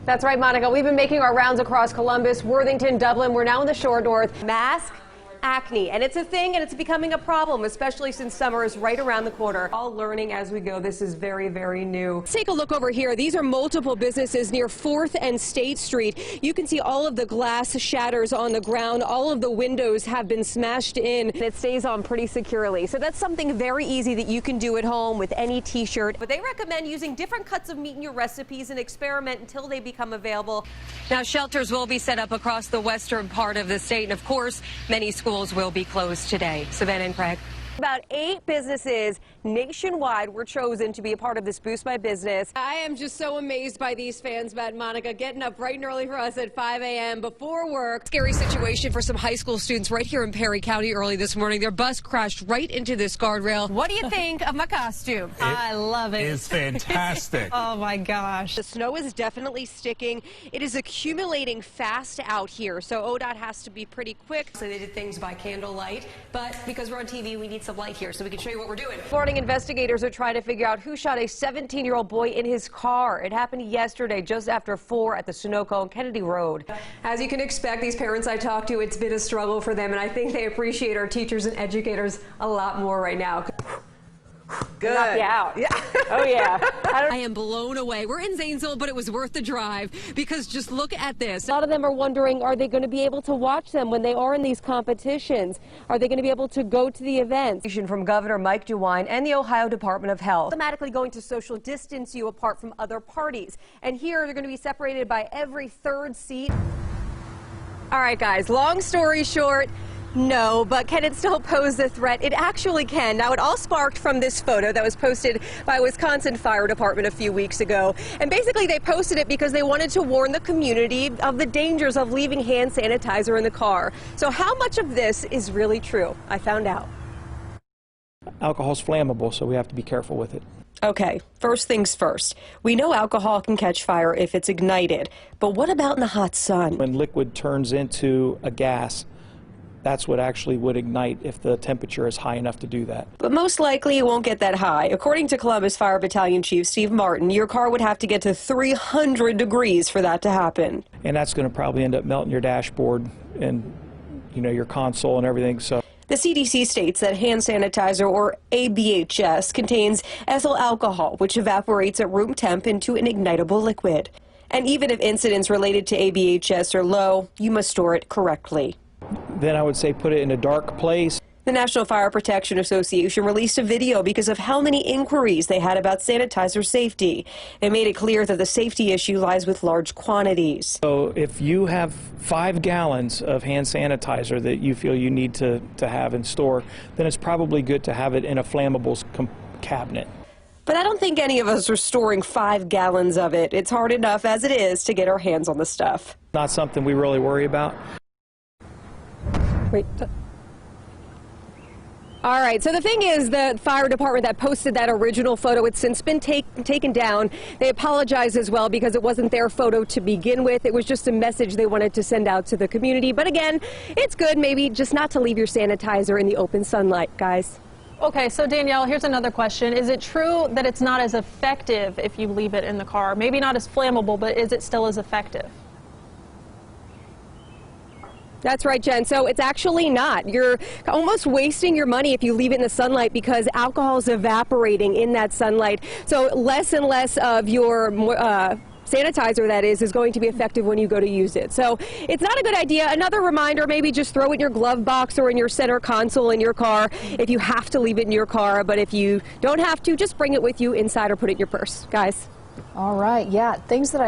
That's right, Monica. We've been making our rounds across Columbus, Worthington, Dublin. We're now in the shore north. Mask, acne, and it's a thing and it's becoming a problem, especially since summer is right around the corner. All learning as we go. This is very, very new. Let's take a look over here. These are multiple businesses near 4th and State Street. You can see all of the glass shatters on the ground. All of the windows have been smashed in. It stays on pretty securely. So that's something very easy that you can do at home with any t-shirt. But they recommend using different cuts of meat in your recipes and experiment until they become available. Now, shelters will be set up across the western part of the state. And of course, many schools will be closed today. Savannah and Craig. About 8 businesses nationwide were chosen to be a part of this Boost My Business. I am just so amazed by these fans, Matt and Monica, getting up bright and early for us at 5 a.m. before work. Scary situation for some high school students right here in Perry County early this morning. Their bus crashed right into this guardrail. What do you think of my costume? I love it. It's fantastic. Oh my gosh. The snow is definitely sticking. It is accumulating fast out here, so ODOT has to be pretty quick. So they did things by candlelight, but because we're on TV, we need some light here so we can show you what we're doing. Morning investigators are trying to figure out who shot a 17-year-old boy in his car. It happened yesterday just after 4 at the Sunoco and Kennedy Road. As you can expect, these parents I talked to, it's been a struggle for them, and I think they appreciate our teachers and educators a lot more right now. Good. Knock you out. Yeah. Oh, yeah. I am blown away. We're in Zanesville, but it was worth the drive because just look at this. A lot of them are wondering, are they going to be able to watch them when they are in these competitions? Are they going to be able to go to the events? From Governor Mike DeWine and the Ohio Department of Health. Automatically going to social distance you apart from other parties. And here they're going to be separated by every 3rd seat. All right, guys, long story short, no, but can it still pose a threat? It actually can. Now, it all sparked from this photo that was posted by Wisconsin Fire Department a few weeks ago. And basically, they posted it because they wanted to warn the community of the dangers of leaving hand sanitizer in the car. So how much of this is really true? I found out. Alcohol's flammable, so we have to be careful with it. Okay, first things first. We know alcohol can catch fire if it's ignited, but what about in the hot sun? When liquid turns into a gas, that's what actually would ignite if the temperature is high enough to do that. But most likely it won't get that high. According to Columbus Fire Battalion Chief Steve Martin, your car would have to get to 300 degrees for that to happen. And that's going to probably end up melting your dashboard and, your console and everything. So the CDC states that hand sanitizer, or ABHS, contains ethyl alcohol, which evaporates at room temp into an ignitable liquid. And even if incidents related to ABHS are low, you must store it correctly. Then I would say put it in a dark place. The National Fire Protection Association released a video because of how many inquiries they had about sanitizer safety. They made it clear that the safety issue lies with large quantities. So if you have 5 gallons of hand sanitizer that you feel you need to have in store, then it's probably good to have it in a flammables cabinet. But I don't think any of us are storing 5 gallons of it. It's hard enough as it is to get our hands on the stuff. Not something we really worry about. Wait. All right, so the thing is, the fire department that posted that original photo, it's since been taken down. They apologize as well because it wasn't their photo to begin with. It was just a message they wanted to send out to the community. But again, it's good maybe just not to leave your sanitizer in the open sunlight, guys. Okay, so Danielle, here's another question. Is it true that it's not as effective if you leave it in the car? Maybe not as flammable, but is it still as effective? That's right, Jen. So it's actually not. You're almost wasting your money if you leave it in the sunlight because alcohol is evaporating in that sunlight. So less and less of your sanitizer, that is going to be effective when you go to use it. So it's not a good idea. Another reminder, maybe just throw it in your glove box or in your center console in your car if you have to leave it in your car. But if you don't have to, just bring it with you inside or put it in your purse. Guys. All right. Yeah. Things that